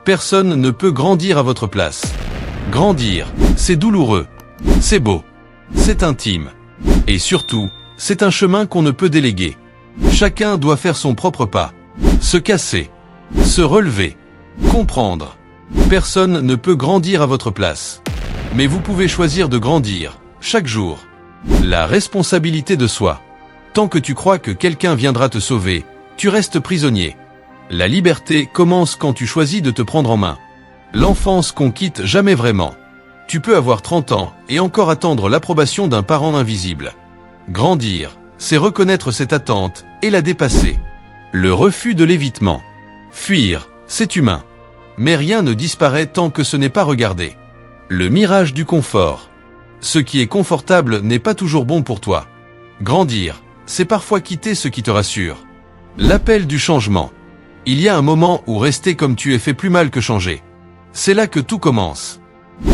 Personne ne peut grandir à votre place. Grandir, c'est douloureux, c'est beau, c'est intime. Et surtout, c'est un chemin qu'on ne peut déléguer. Chacun doit faire son propre pas. Se casser, se relever, comprendre. Personne ne peut grandir à votre place. Mais vous pouvez choisir de grandir, chaque jour. La responsabilité de soi. Tant que tu crois que quelqu'un viendra te sauver, tu restes prisonnier. La liberté commence quand tu choisis de te prendre en main. L'enfance qu'on quitte jamais vraiment. Tu peux avoir 30 ans et encore attendre l'approbation d'un parent invisible. Grandir, c'est reconnaître cette attente et la dépasser. Le refus de l'évitement. Fuir, c'est humain. Mais rien ne disparaît tant que ce n'est pas regardé. Le mirage du confort. Ce qui est confortable n'est pas toujours bon pour toi. Grandir, c'est parfois quitter ce qui te rassure. L'appel du changement. Il y a un moment où rester comme tu es fait plus mal que changer. C'est là que tout commence.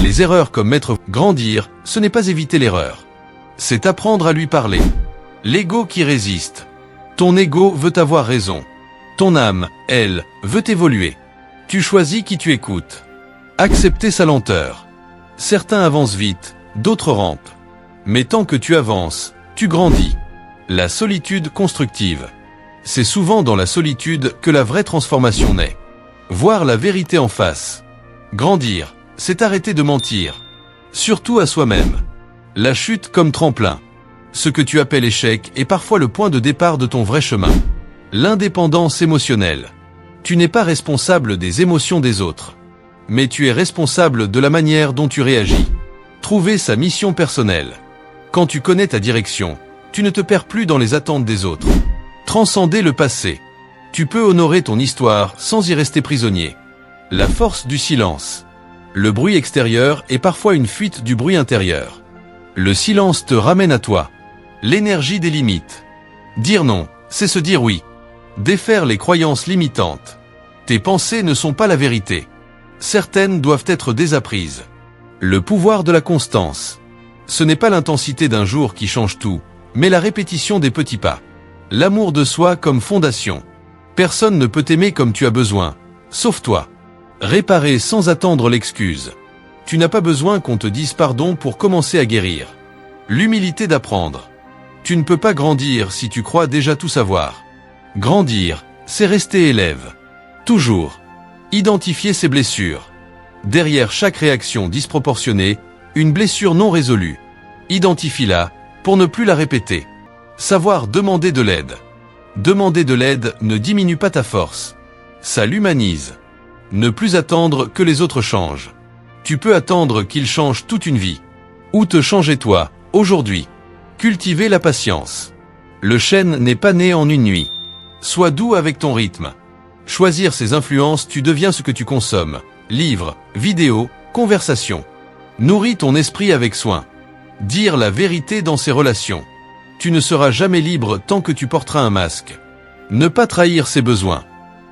Les erreurs comme maître grandir, ce n'est pas éviter l'erreur. C'est apprendre à lui parler. L'ego qui résiste. Ton ego veut avoir raison. Ton âme, elle, veut évoluer. Tu choisis qui tu écoutes. Accepter sa lenteur. Certains avancent vite, d'autres rampent. Mais tant que tu avances, tu grandis. La solitude constructive. C'est souvent dans la solitude que la vraie transformation naît. Voir la vérité en face. Grandir, c'est arrêter de mentir. Surtout à soi-même. La chute comme tremplin. Ce que tu appelles échec est parfois le point de départ de ton vrai chemin. L'indépendance émotionnelle. Tu n'es pas responsable des émotions des autres. Mais tu es responsable de la manière dont tu réagis. Trouver sa mission personnelle. Quand tu connais ta direction, tu ne te perds plus dans les attentes des autres. Transcender le passé. Tu peux honorer ton histoire sans y rester prisonnier. La force du silence. Le bruit extérieur est parfois une fuite du bruit intérieur. Le silence te ramène à toi. L'énergie des limites. Dire non, c'est se dire oui. Défaire les croyances limitantes. Tes pensées ne sont pas la vérité. Certaines doivent être désapprises. Le pouvoir de la constance. Ce n'est pas l'intensité d'un jour qui change tout, mais la répétition des petits pas. L'amour de soi comme fondation. Personne ne peut t'aimer comme tu as besoin, sauf toi. Réparer sans attendre l'excuse. Tu n'as pas besoin qu'on te dise pardon pour commencer à guérir. L'humilité d'apprendre. Tu ne peux pas grandir si tu crois déjà tout savoir. Grandir, c'est rester élève. Toujours. Identifier ses blessures. Derrière chaque réaction disproportionnée, une blessure non résolue. Identifie-la, pour ne plus la répéter. Savoir demander de l'aide. Demander de l'aide ne diminue pas ta force. Ça l'humanise. Ne plus attendre que les autres changent. Tu peux attendre qu'ils changent toute une vie. Ou te changer toi, aujourd'hui. Cultiver la patience. Le chêne n'est pas né en une nuit. Sois doux avec ton rythme. Choisir ses influences, tu deviens ce que tu consommes. Livres, vidéos, conversations. Nourris ton esprit avec soin. Dire la vérité dans ses relations. Tu ne seras jamais libre tant que tu porteras un masque. Ne pas trahir ses besoins.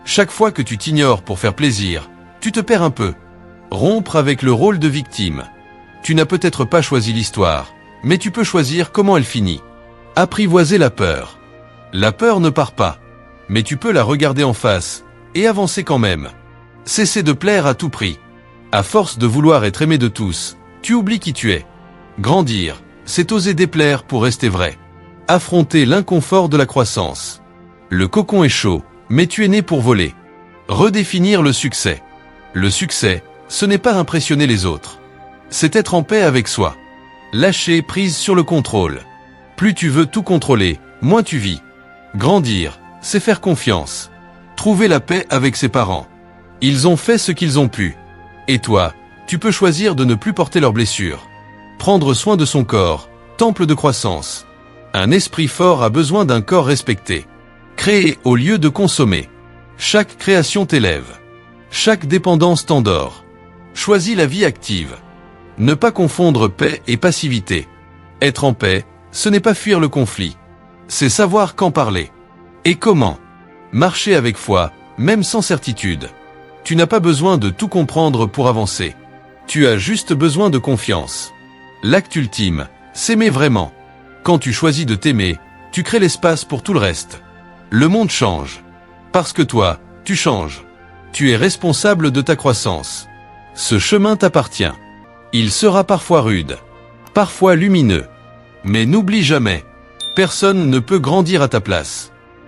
Chaque fois que tu t'ignores pour faire plaisir, tu te perds un peu. Rompre avec le rôle de victime. Tu n'as peut-être pas choisi l'histoire, mais tu peux choisir comment elle finit. Apprivoiser la peur. La peur ne part pas, mais tu peux la regarder en face, et avancer quand même. Cesser de plaire à tout prix. À force de vouloir être aimé de tous, tu oublies qui tu es. Grandir, c'est oser déplaire pour rester vrai. Affronter l'inconfort de la croissance. Le cocon est chaud, mais tu es né pour voler. Redéfinir le succès. Le succès, ce n'est pas impressionner les autres. C'est être en paix avec soi. Lâcher prise sur le contrôle. Plus tu veux tout contrôler, moins tu vis. Grandir, c'est faire confiance. Trouver la paix avec ses parents. Ils ont fait ce qu'ils ont pu. Et toi, tu peux choisir de ne plus porter leurs blessures. Prendre soin de son corps, temple de croissance. Un esprit fort a besoin d'un corps respecté. Créer au lieu de consommer. Chaque création t'élève. Chaque dépendance t'endort. Choisis la vie active. Ne pas confondre paix et passivité. Être en paix, ce n'est pas fuir le conflit. C'est savoir quand parler. Et comment. Marcher avec foi, même sans certitude. Tu n'as pas besoin de tout comprendre pour avancer. Tu as juste besoin de confiance. L'acte ultime, s'aimer vraiment. Quand tu choisis de t'aimer, tu crées l'espace pour tout le reste. Le monde change. Parce que toi, tu changes. Tu es responsable de ta croissance. Ce chemin t'appartient. Il sera parfois rude, parfois lumineux. Mais n'oublie jamais, personne ne peut grandir à ta place.